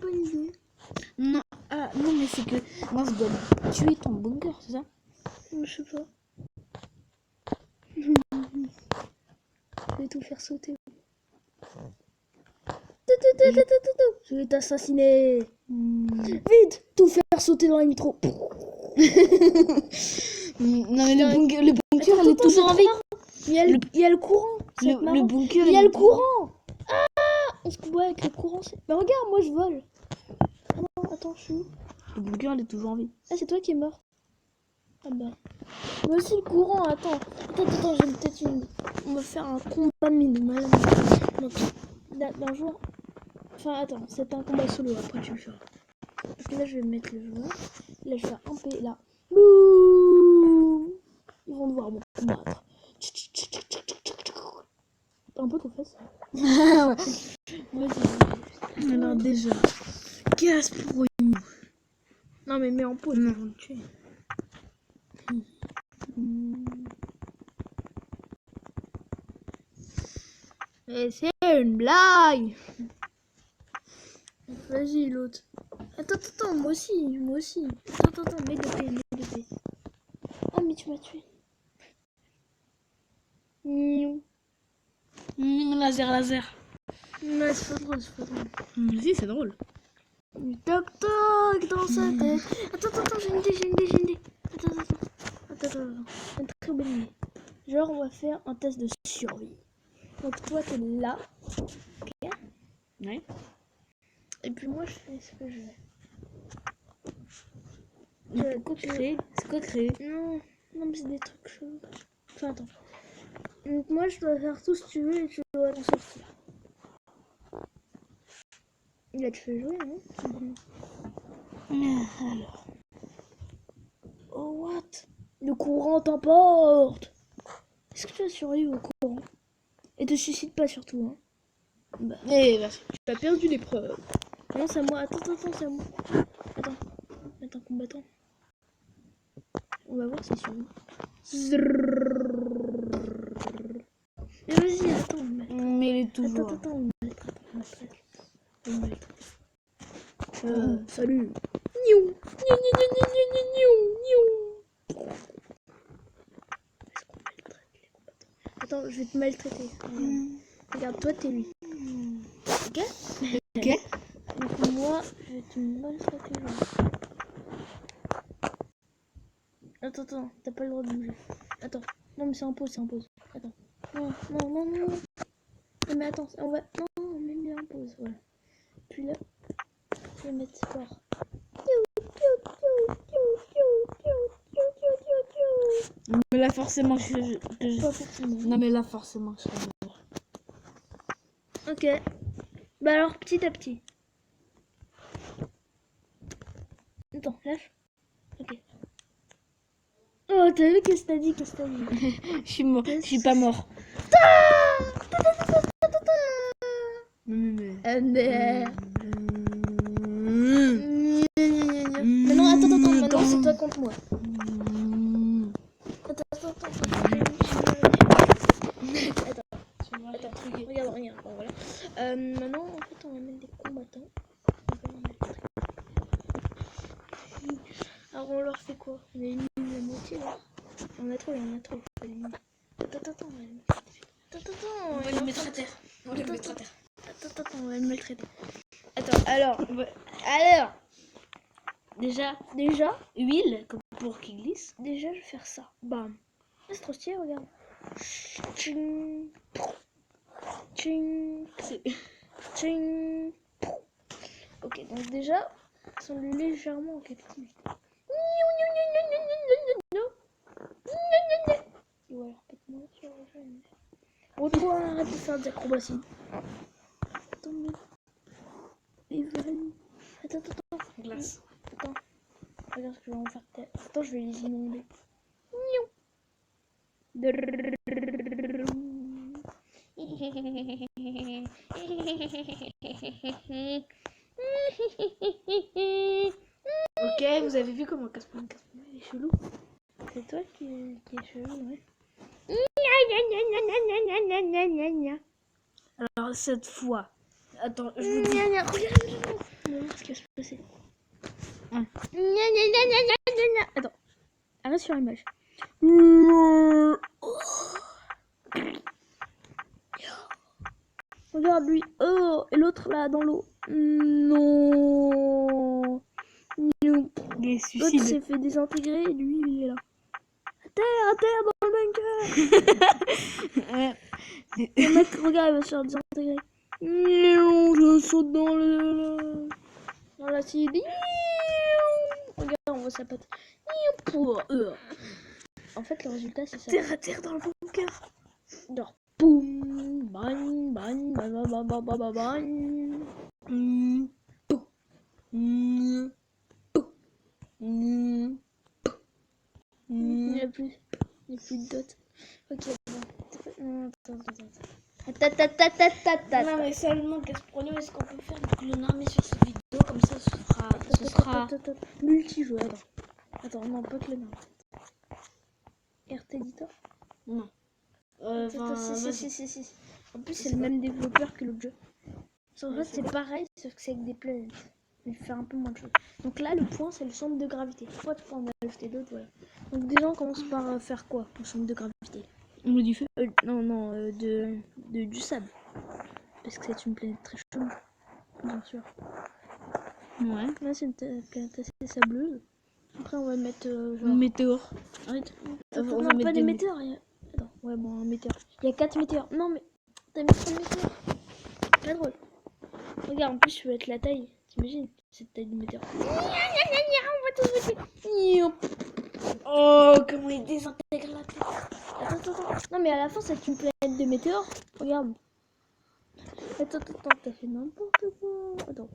Bonne idée. Non, non, mais c'est que moi, je dois tuer ton bunker, c'est ça? Je sais pas. tout faire sauter. Je vais t'assassiner. Vite, tout faire sauter dans la nitro. Non mais le bunker il est toujours en vie. Il y a le courant. Le bunker il y a le courant. Ah, on se combat avec le courant. Mais regarde, moi je vole. Ah non, attends, je suis où? Le bunker il est toujours en vie. Ah, c'est toi qui es mort. Ah bah. Moi aussi le courant, attends, j'ai peut-être une... On va faire un combat minimal. Donc, d'un jour... Enfin, attends, c'est un combat solo, après tu le feras. Donc là, je vais mettre le joueur. Là, je vais faire un P, là. Boum. Ils vont devoir me combattre. T'as un peu trop facile. Vas-y. Alors déjà, casse pour une. Non, mais mets en pause, ils vont me tuer. Et c'est une blague. Vas-y, l'autre. Attends, moi aussi. Attends, mets de paix. Oh, mais tu m'as tué. Laser. Non, c'est pas drôle. Si, c'est drôle. Toc dans sa tête. Attends, j'ai une idée. Attends. Une très bonne idée. Genre, on va faire un test de survie. Donc, toi, t'es là. Ok. Ouais. Et puis, moi, je fais ce que je veux. C'est quoi créer? Non, mais c'est des trucs chauds. Enfin, attends. Donc, moi, je dois faire tout ce que tu veux et tu dois t'en sortir. Là, tu fais jouer, non? Alors. Oh, what? Le courant t'emporte. Est-ce que tu as survécu au courant? Et te suicide pas surtout, hein? Bah, tu as perdu l'épreuve. Non, c'est à moi. Attends, c'est à moi. Attends, combattant. On va voir si c'est sur nous. Mais vas-y, attends. Mais il est toujours. Attends, on maltraite. Salut. Niou. Attends, je vais te maltraiter. Regarde, toi, t'es lui. Ok? Donc moi, je vais te maltraiter. Attends, t'as pas le droit de bouger. Attends. Non, mais c'est en pause. Attends. Non. Non, mais attends, on va... Non, mets en pause, voilà. Puis là, je vais mettre sport. Mais là, forcément, Pas forcément. Non, mais là, forcément, je serai mort. Ok. Bah alors, petit à petit. Attends, lâche. Ok. Oh, t'as vu qu'est-ce que t'as dit? Je suis mort. Je suis pas mort. Mais non, attends, maintenant c'est toi contre moi. Attends. Regarde, voilà. Maintenant, en fait, on va mettre des combattants. Alors, on leur fait quoi? On a éliminé la moitié là. On a trop. Attends, on va les mettre. On va les mettre à terre. Attends, on va le maltraiter. Attends, alors. Déjà, huile, comme pour qu'il glisse. Déjà, je vais faire ça. Bam. C'est trop stylé, regarde. Tching. Ok, donc déjà, ils sont légèrement en captivité. Ou alors peut-être moi sur le jeu. Retrouve, arrête de faire des acrobaties. Attends, Attends. Glace. Attends. Regarde ce que je vais en faire. Attends, je vais les inonder. Ok, vous avez vu comment Casse-Point est chelou? C'est toi qui est chelou, ouais. Alors, cette fois... Attends, je vous dis... Regarde. On va voir ce qui va se passer. Attends. Arrête sur l'image. Regarde lui. Oh, et l'autre là dans l'eau. Non. Non. Il est L'autre suicide. s'est fait désintégrer et lui il est là. À terre dans le bunker. Ouais. Le mec, regarde, il va se faire désintégrer. Non, je saute dans l'acide. Regarde, on voit sa patte. En fait, le résultat, c'est ça. Terre à terre dans le bunker. Genre, boum, bang, bang, bang, bang, bang, bang, bang, bang. Il n'y a plus de dot. Ok, bon. Attends. Non mais seulement Gasprono, est-ce qu'on peut faire du clonarmé sur cette vidéo comme ça ce sera... Multijoueur. Attends, non, pas que le nom. RT Editor. Non. Si. En plus, c'est le même développeur que l'autre jeu. En fait, c'est pareil, sauf que c'est avec des planètes. Il fait un peu moins de choses. Donc là, le point, c'est le centre de gravité. Après, tu peux en ajouter d'autres, voilà. Donc déjà, on commence par faire quoi pour le centre de gravité? On me dit feu. Non, du sable. Parce que c'est une planète très chaude, bien sûr. Ouais. Là, c'est une planète assez sableuse. Après, on va mettre genre... Météore. Arrête. Attends, non, pas des météores. Attends, ouais, bon, un météore. Il y a 4 météores. Non, mais t'as mis 3 météores. Pas drôle. Regarde, en plus, je vais être la taille. T'imagines cette taille de météore. On va tous voter. Oh, comment il désintègre la tête. Attends. Non, mais à la fin, c'est une planète de météores. Regarde. Attends, t'as fait n'importe quoi. Attends.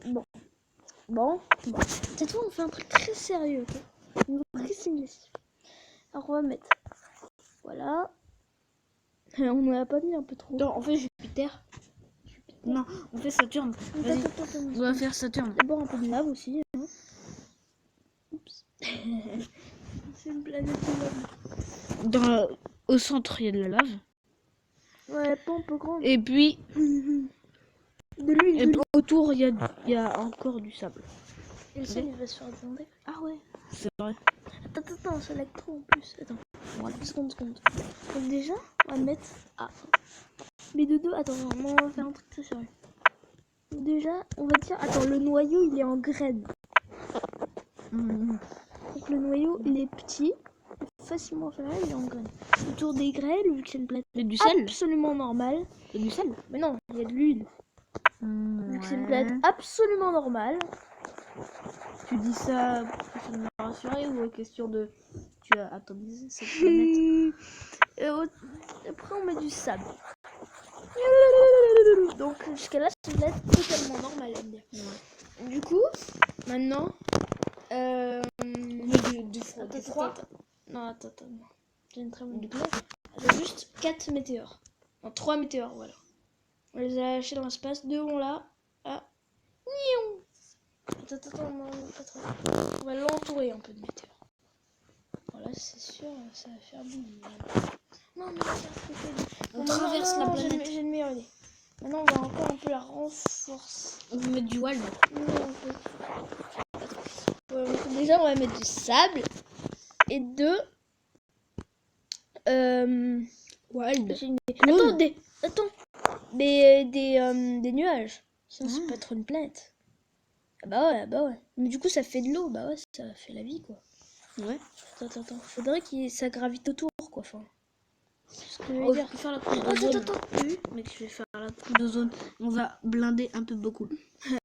Bon. Cette fois, on fait un truc très sérieux, ok? Très simulation. Alors, on va mettre. Voilà. On n'en a pas mis un peu trop. Non, on fait Jupiter. Non, on fait Saturne. Vas-y. Attends. On va faire Saturne. D'abord un peu de lave aussi. Hein. Oups. C'est une planète de lave. Au centre, il y a de la lave. Ouais, pas un peu grande. Et puis, De l'huile. et puis autour, il y a encore du sable. Et le sol, il va se faire demander. Ah ouais. C'est vrai. Attends, ça lag trop en plus. Attends. Voilà, seconde. Donc déjà, on va mettre... Ah. Mais de deux, attends, non, on va faire un truc très sérieux. Donc déjà, on va dire... Attends, le noyau, il est en graines. Donc le noyau, il est petit. Facilement faire, il est en graines. Autour des graines, vu que c'est une planète Il y a du sel. absolument normale. Il y a du sel. Mais non, il y a de l'huile. Vu que c'est une planète absolument normale. Tu dis ça pour question de me rassurer ou question de... Tu as atomisé cette planète? Après, on met du sable. Donc, jusqu'à là, c'est une planète totalement normale, à me dire. Ouais. Du coup, maintenant... Du froid. Attends. Non. J'ai une très bonne idée. J'ai juste 4 météores. Non, 3 météores, voilà. On les a lâchés dans l'espace. 2 vont là. Ah. Attends, non, pas trop. On va l'entourer un peu de météores. Voilà, c'est sûr, ça va faire boum. Non, mais on traverse la planète. J'ai une meilleure idée. Maintenant, on va encore un peu la renforcer. On va mettre du wald. Déjà, on va mettre du sable. Et Wald. Attends. Des nuages. Sinon, c'est pas trop une planète. Ah bah ouais. Mais du coup, ça fait de l'eau. Bah ouais, ça fait la vie, quoi. Ouais. Attends. Faudrait que ça gravite autour, quoi. Enfin. Je vais faire la coupe de zone. Attends. Mec, je vais faire la coupe de zone. On va blinder un peu beaucoup.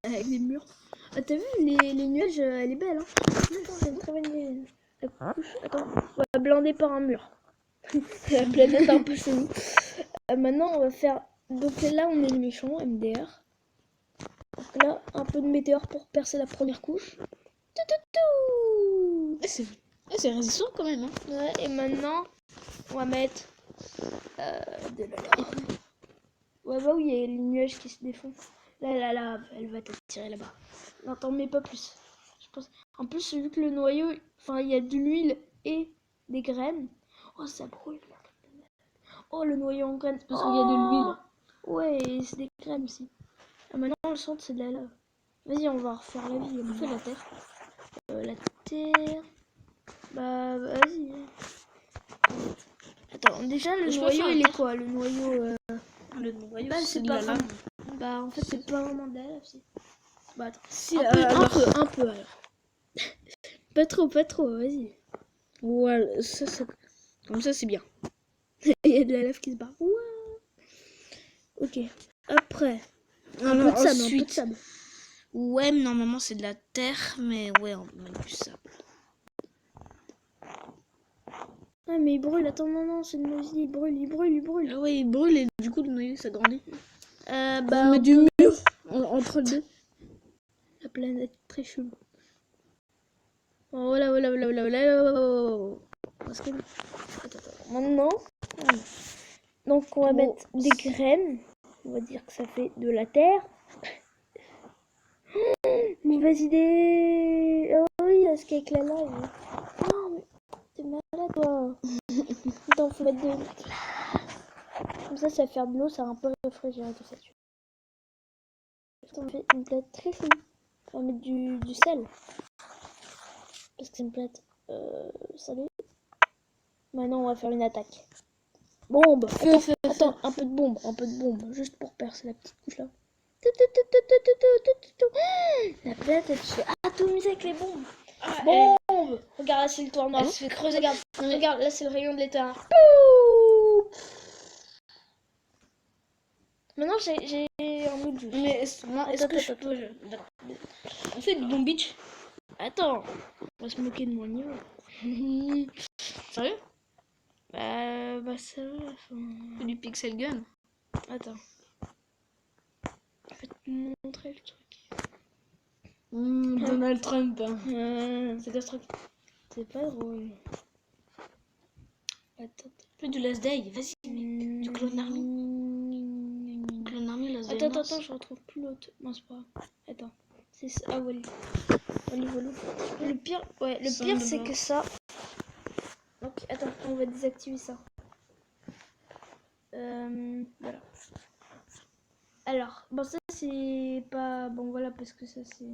Avec des murs. Ah, t'as vu, les nuages, elle est belle, hein. C'est une très bonne idée. La couche. Attends. On va blinder par un mur. La planète un peu chelou. Maintenant, on va faire... Donc là, on est les méchants, MDR. Donc là, un peu de météore pour percer la première couche. C'est résistant quand même. Hein. Ouais, et maintenant, on va mettre de la lave. Ouais, bah oui, il y a les nuages qui se défoncent. Là, la lave, elle va t'attirer là-bas. Non, t'en mets pas plus. Je pense. En plus, vu que le noyau, enfin, il y a de l'huile et des graines. Oh, ça brûle. Oh, le noyau en graines. Parce qu'il y a de l'huile. Ouais, et c'est des graines aussi. Ah, maintenant, le centre, c'est de la lave. Vas-y, on va refaire la vie. On fait la terre. La terre. Bah, vas-y. Attends, déjà, le noyau, il est quoi? Le noyau... le noyau, Bah, c'est c'est de pas la lave. Bah, en fait, c'est pas vraiment de la lave, si. Bah, attends. Si, Un peu, alors. un peu, alors. Pas trop, vas-y. Voilà, ça, comme ça, c'est bien. Il y a de la lave qui se barre. Ouah. Ok. Après, un peu Alors, de sable, un peu de ensuite, sable. ouais, mais normalement, c'est de la terre, mais ouais, on met du sable. Ah, mais il brûle, attends, non, c'est le noisier, il brûle. Ah ouais, il brûle et du coup, le noyau, ça grandit. Bah, On met du mur entre les deux. La planète très chelou. Oh, voilà. Parce que... Attends. Maintenant, donc on va mettre des graines. On va dire que ça fait de la terre. Mauvaise idée. Oh oui, parce qu'avec la lave. Non, mais t'es malade, toi. Attends, faut mettre de... Comme ça va faire de l'eau, ça va un peu réfrigérer tout ça. On fait une plate très fine. On va mettre du sel. Parce que c'est une plate salée. Maintenant, on va faire une attaque. Bombe. Attends, un peu de bombe. Juste pour percer la petite couche là. La plate, elle se fait atomiser avec les bombes. Bombe. Regarde, là, c'est le toit noir. Elle se fait creuser. Regarde, là, c'est le rayon de l'état. Maintenant, j'ai un autre jeu. Mais est-ce que je peux... On fait du Bomb Beach. Attends, on va se moquer de mon niveau. Sérieux? Bah ça va. On fait du Pixel Gun. Attends. Je vais te montrer le truc. Donald Trump. Hein. C'est quoi ce truc? C'est pas drôle. Attends. Fais du Last Day. Vas-y, du Clone Army. Clone Army, Last Day. Attends, je retrouve plus l'autre. Non, c'est pas grave. Attends. C'est ça. Ah ouais. Au niveau l'autre. Le pire, c'est que ça. Donc, attends, on va désactiver ça. Voilà. Alors, bon, ça c'est pas. Bon, voilà, parce que ça c'est.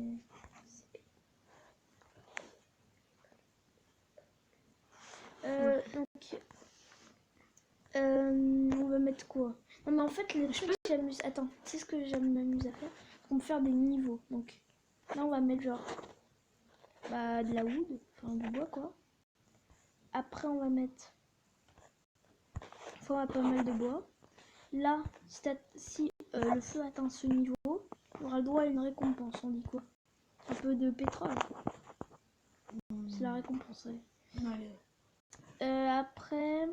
Donc. On va mettre quoi? Non, mais en fait, le truc que j'amuse. Attends, c'est ce que m'amuse à faire. On va faire des niveaux. Donc, là, on va mettre genre. Bah, de la wood. Enfin, du bois, quoi. Après, on va mettre. Pas mal de bois. Là, si le feu atteint ce niveau, on aura le droit à une récompense. On dit quoi? Un peu de pétrole. C'est la récompense. Ouais. Après,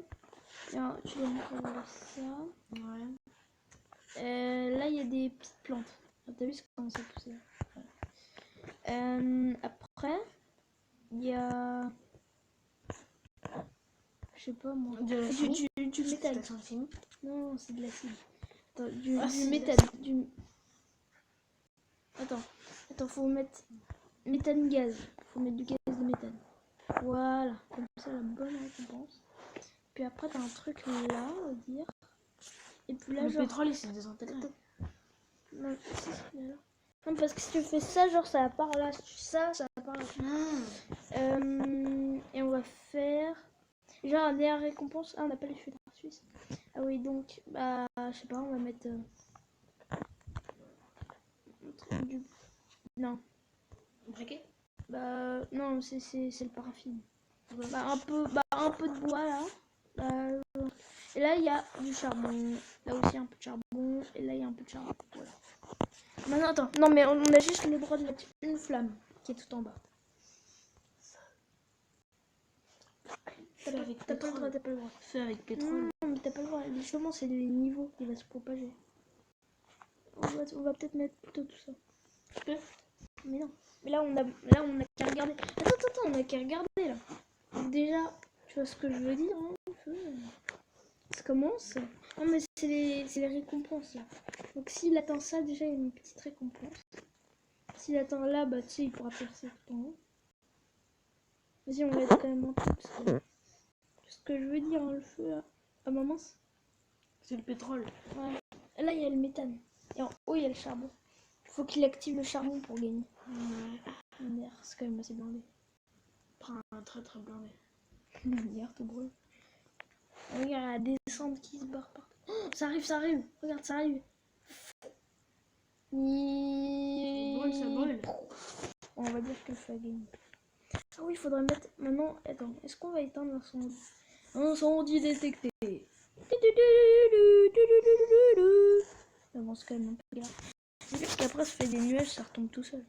tu dois encore voir ça. Ouais. Là, il y a des petites plantes. T'as vu comment ça pousse? Après, il y a. Je sais pas moi. Du métal. Non, c'est de l'acide. Attends, du méthane. Attends, faut mettre méthane gaz. Faut mettre du gaz de méthane. Voilà, comme ça la bonne récompense. Puis après t'as un truc là, on va dire. Et puis là, le genre... pétrole, c'est désintégré. Non, là. Non, parce que si tu fais ça, genre ça va par là. Si tu fais ça, ça va par là. Et on va faire... Genre, la dernière récompense... Ah, on n'a pas les feux d'artifice. Ah oui, donc, bah, je sais pas, on va mettre... Non. Briquet? Bah, non, c'est le paraffine. Bah, un peu de bois, là. Et là, il y a du charbon. Là aussi, un peu de charbon. Et là, il y a un peu de charbon. Voilà. Maintenant, attends. Non, mais on a juste le droit de mettre une flamme qui est tout en bas. T'as pas le droit. Fais avec pétrole. Non, mais t'as pas le droit. Justement, c'est les niveaux qui vont se propager. On va peut-être mettre plutôt tout ça. Tu peux? Mais non. Mais là, on a qu'à regarder. Attends, on a qu'à regarder là. Donc déjà, tu vois ce que je veux dire, hein, ça commence. Non, mais c'est les récompenses là. Donc s'il atteint ça, déjà il y a une petite récompense. S'il atteint là, bah tu sais, il pourra percer tout en haut. Vas-y, on va être quand même en tout. Ce que je veux dire, hein, le feu là. Ah, maman, c'est le pétrole. Ouais. Là, il y a le méthane. Et en haut, il y a le charbon. Il faut qu'il active le charbon pour gagner. Merde, c'est quand même assez blindé. Prends un très blindé. Merde, tout brûle. Regarde la descente qui se barre partout. Oh, ça arrive. Regarde, ça arrive. Ça brûle. On va dire que le feu a gagné. Ah oui, il faudrait mettre... Maintenant, attends, est-ce qu'on va éteindre l'incendie? Incendie détecté. Ça avance quand même un peu grave. Parce qu'après, ça fait des nuages, ça retombe tout seul.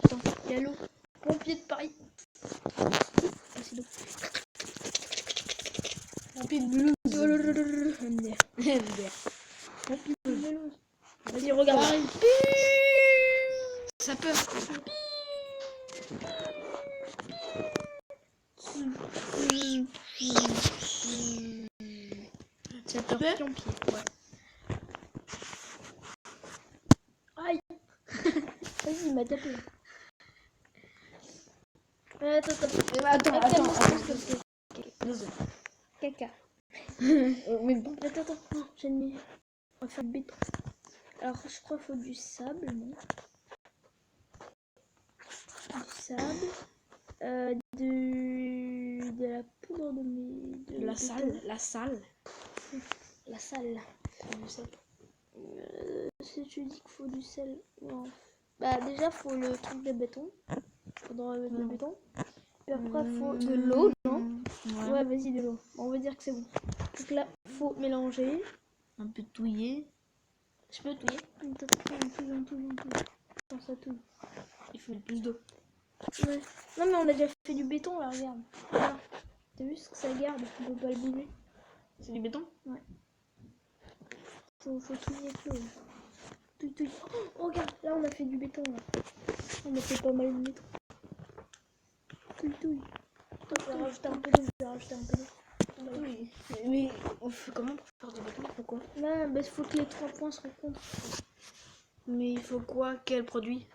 Attends, il y a l'eau. Pompier de Paris. Ah, c'est l'eau. Pompier de Mulhouse. Pompier de Mulhouse. Vas-y, regarde. Ça peut. Pompier. Ouais. Aïe. Vas-y, il m'a tapé. Attends. Caca. Mais bon. Attends. Non, j'ai mis. On va faire du béton. Alors, je crois qu'il faut du sable, non? Du sable. De la poudre de La salle. La salle. Si tu dis qu'il faut du sel, non. Bah déjà faut le truc de béton. Faudra mettre le béton. Puis après faut de l'eau, non? Ouais, vas-y, de l'eau. On va dire que c'est bon. Donc là, faut mélanger. Un peu touillé. Je peux touiller? On touille. Attends, ça touille. Il faut le plus d'eau. Ouais. Non mais on a déjà fait du béton là, regarde. Voilà. T'as vu ce que ça garde? On peut pas le bouger. C'est du béton? Ouais. Faut touiller tout. Touille. Oh, regarde, là on a fait du béton là. On a fait pas mal de béton. Touille. Attends, je vais rajouter un peu d'eau. Oui. Mais on fait comment pour faire du béton? Pourquoi? Là, bah, il faut que les 3 points se rencontrent. Mais il faut quoi? Quel produit?